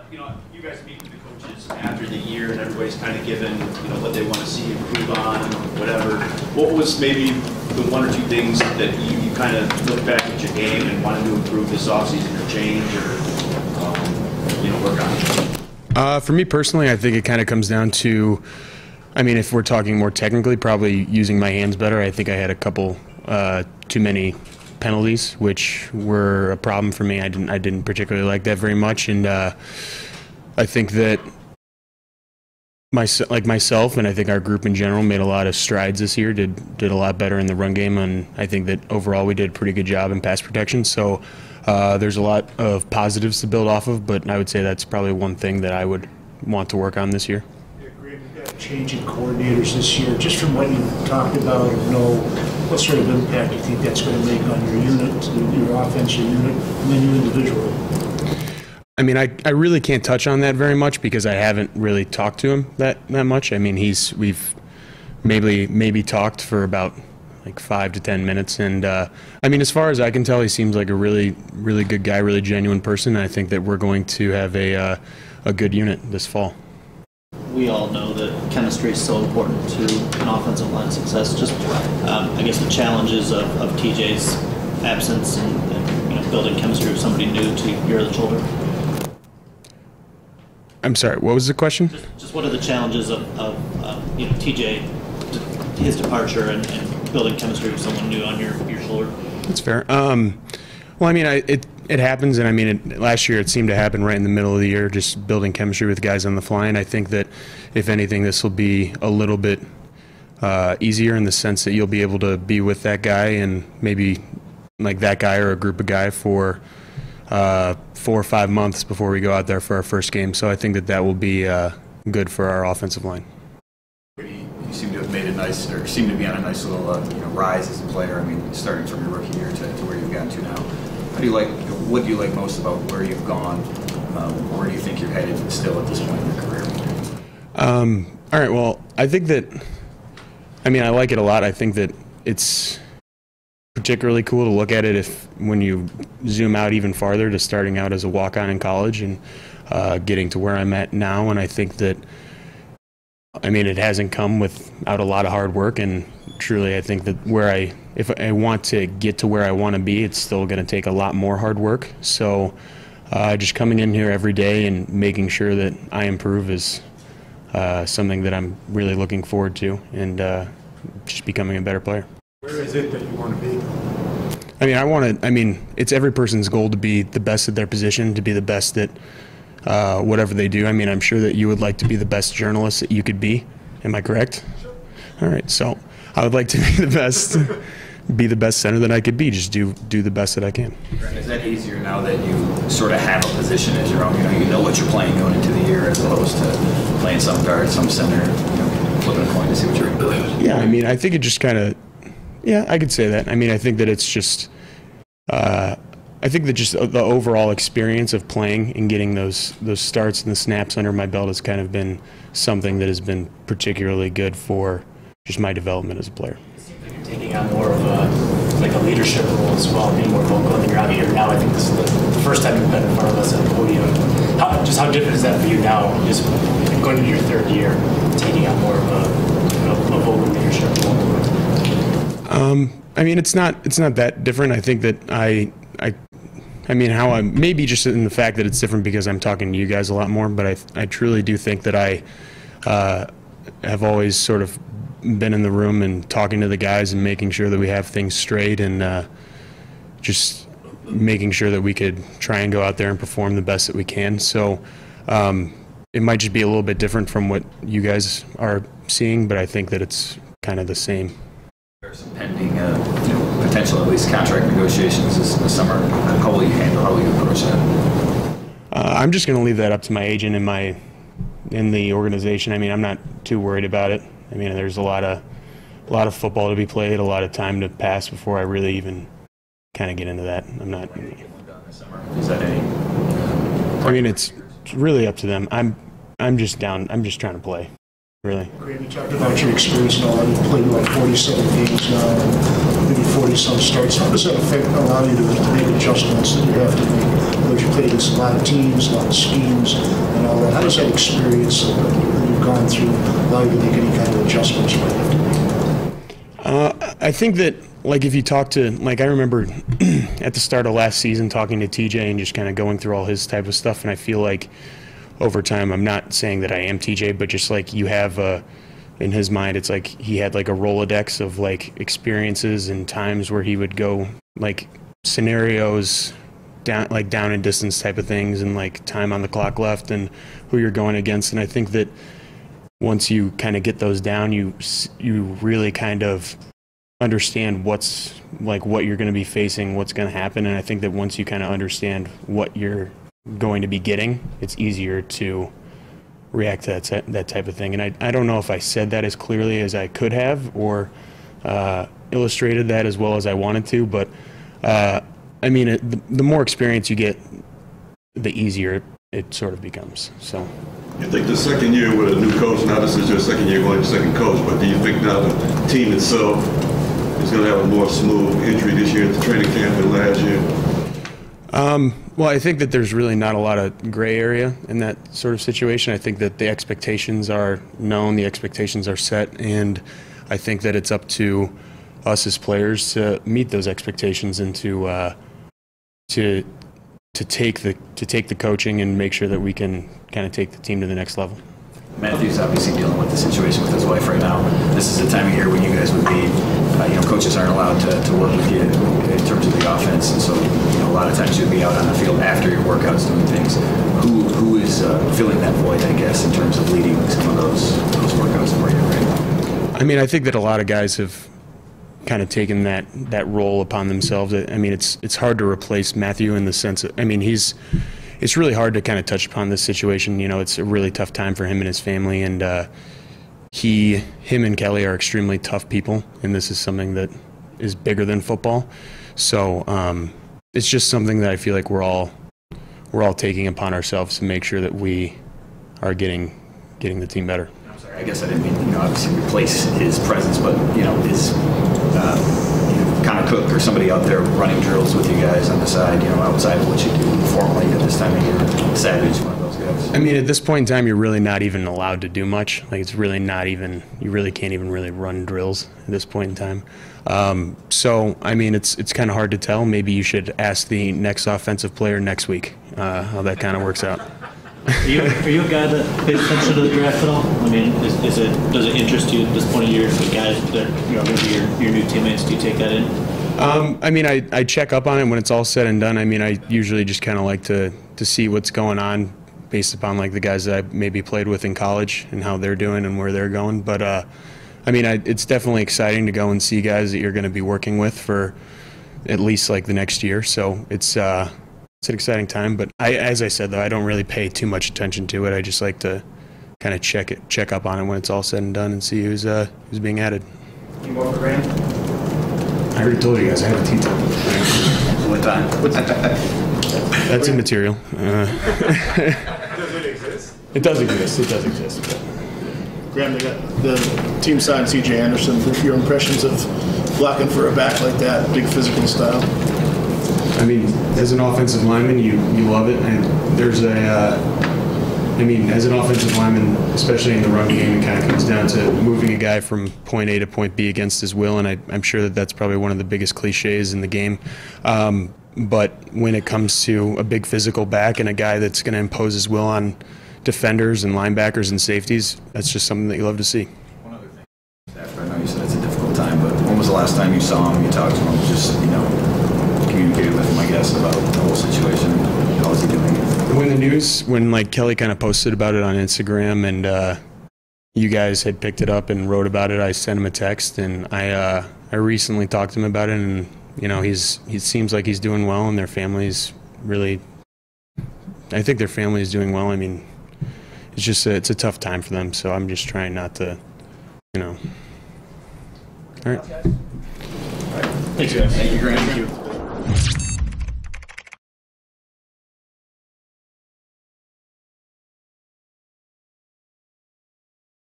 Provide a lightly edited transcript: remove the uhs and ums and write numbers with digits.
You guys meet with the coaches after the year, and everybody's kind of given, what they want to see improve on, whatever. What was maybe the one or two things that you kind of look back at your game and wanted to improve this offseason or change or, work on? For me personally, I think it kind of comes down to, if we're talking more technically, probably using my hands better. I think I had a couple too many penalties, which were a problem for me. I didn't particularly like that very much, and I think that myself and I think our group in general made a lot of strides this year. Did a lot better in the run game, and I think that overall we did a pretty good job in pass protection. So there's a lot of positives to build off of, but I would say that's probably one thing that I would want to work on this year. Graham, you've got a change in coordinators this year. Just from what you talked about or know, what sort of impact do you think that's going to make on your unit, your offense, your unit, and then you individually? I really can't touch on that very much because I haven't really talked to him that much. We've maybe talked for about like 5 to 10 minutes, and as far as I can tell, he seems like a really good guy, really genuine person. And I think that we're going to have a good unit this fall. We all know that chemistry is so important to an offensive line success. Just, I guess, the challenges of TJ's absence and building chemistry with somebody new to your other shoulder. I'm sorry, what was the question? Just what are the challenges of TJ, his departure, and building chemistry with someone new on your shoulder? That's fair. It happens, and last year it seemed to happen right in the middle of the year, just building chemistry with guys on the fly. And I think that, if anything, this will be a little bit easier in the sense that you'll be able to be with that guy and maybe like that guy or a group of guys for 4 or 5 months before we go out there for our first game. So I think that will be good for our offensive line. You seem to have made seem to be on a nice little rise as a player. Starting from your rookie year to where you've gotten to now. What do you like most about where you've gone? Where do you think you're headed still at this point in your career? All right. Well, I think that I like it a lot. I think that it's particularly cool to look at it when you zoom out even farther to starting out as a walk-on in college and getting to where I'm at now. And I think that it hasn't come without a lot of hard work, and truly I think that if I want to get to where I want to be, it's still going to take a lot more hard work. So just coming in here every day and making sure that I improve is something that I'm really looking forward to, and just becoming a better player. Where is it that you want to be? It's every person's goal to be the best at their position, to be the best at whatever they do. I'm sure that you would like to be the best journalist that you could be. Am I correct? Sure. All right. So I would like to be the best center that I could be. Just do the best that I can. Is that easier now that you sort of have a position as your own? You know what you're playing going into the year, as opposed to playing some guard, some center, flipping a coin to see what you're doing. Yeah. I think it just kind of. Yeah, I could say that. I think that it's just. I think that just the overall experience of playing and getting those starts and the snaps under my belt has kind of been something that has been particularly good for just my development as a player. It seems like you're taking on more of a leadership role as well, being more vocal, and you're out here now. I think this is the first time you've been in front of us at the podium. How different is that for you now, just going into your third year, taking on more of a vocal leadership role? It's not that different. I think that how I'm maybe just in the fact that it's different because I'm talking to you guys a lot more, but I truly do think that I have always sort of been in the room and talking to the guys and making sure that we have things straight, and just making sure that we could try and go out there and perform the best that we can. So it might just be a little bit different from what you guys are seeing, but I think that it's kind of the same. There's some pending potential, at least, contract negotiations this summer. How will you approach that? I'm just going to leave that up to my agent and in the organization. I'm not too worried about it. There's a lot of football to be played, a lot of time to pass before I really even kind of get into that. I'm not. Is that any? It's really up to them. I'm just down. I'm just trying to play. Really. Graham, you talked about your experience now. You've played like 47 games now, maybe 40-some starts. How does that allow you to make adjustments that you have to make, whether words, you played against a lot of teams, a lot of schemes, and all that. How does that experience that you've gone through allow you to make any kind of adjustments you might have to make? I think that, like, if you talk to, like, I remember at the start of last season talking to TJ and just kind of going through all his type of stuff, and I feel like over time, I'm not saying that I am TJ, but just like you have in his mind, it's like he had like a Rolodex of like experiences and times where he would go like scenarios down and distance type of things, and like time on the clock left and who you're going against. And I think that once you kind of get those down, you really kind of understand what you're going to be facing, what's going to happen. And I think that once you kind of understand what you're going to be getting, it's easier to react to that type of thing. And I don't know if I said that as clearly as I could have, or illustrated that as well as I wanted to, but I mean, the more experience you get, the easier it sort of becomes. So you think the second year with a new coach, now this is your second year going to second coach, but do you think now the team itself is going to have a more smooth entry this year at the training camp than last year? Well, I think that there's really not a lot of gray area in that sort of situation. I think that the expectations are known, the expectations are set, and I think that it's up to us as players to meet those expectations and to take the coaching and make sure that we can kind of take the team to the next level. Matthew's obviously dealing with the situation with his wife right now. This is the time of year when you guys would be, coaches aren't allowed to work with you in terms of the offense, and so a lot of times you'd be out on the field after your workouts doing things. Who is filling that void, I guess, in terms of leading some of those workouts for you right now? I mean, I think that a lot of guys have kind of taken that role upon themselves. I mean, it's hard to replace Matthew in the sense of, I mean, it's really hard to kind of touch upon this situation. It's a really tough time for him and his family, and him and Kelly are extremely tough people, and this is something that is bigger than football. So it's just something that I feel like we're all taking upon ourselves to make sure that we are getting the team better. I'm sorry, I guess I didn't mean obviously replace his presence, but his kind of cook or somebody out there running drills with you guys on the side, outside of what you do formally at this time of year. Savage, one of those guys. I mean, at this point in time, you're really not even allowed to do much. Like, it's really not even, you really can't even really run drills at this point in time. So, I mean, it's kind of hard to tell. Maybe you should ask the next offensive player next week how that kind of works out. Are you a guy that pays attention to the draft at all? I mean, does it interest you at this point of year, the guys that maybe your new teammates? Do you take that in? I mean, I check up on it when it's all said and done. I mean, I usually just kind of like to see what's going on based upon like the guys that I maybe played with in college and how they're doing and where they're going. But I mean, it's definitely exciting to go and see guys that you're going to be working with for at least like the next year. So it's an exciting time. But as I said, though, I don't really pay too much attention to it. I just like to kind of check up on it when it's all said and done and see who's being added. You more for Graham? I already told you guys I have a tea time. What time? That's immaterial. Does it exist? It does exist. It does exist. But. Graham, the team signed C.J. Anderson. What are your impressions of blocking for a back like that, big physical style? I mean, as an offensive lineman, you love it. And there's as an offensive lineman, especially in the run game, it kind of comes down to moving a guy from point A to point B against his will, and I'm sure that that's probably one of the biggest cliches in the game. But when it comes to a big physical back and a guy that's going to impose his will on defenders and linebackers and safeties, that's just something that you love to see. One other thing, after I know you said it's a difficult time, but when was the last time you saw him, you talked to him, just communicated with him, I guess, about the whole situation? How is he doing? When like Kelly kind of posted about it on Instagram and you guys had picked it up and wrote about it, I sent him a text, and I recently talked to him about it, and he seems like he's doing well, and their family's really, I think their family is doing well. I mean, it's just it's a tough time for them, so I'm just trying not to, All right. Thanks, guys. Thank you, Graham. Thank you.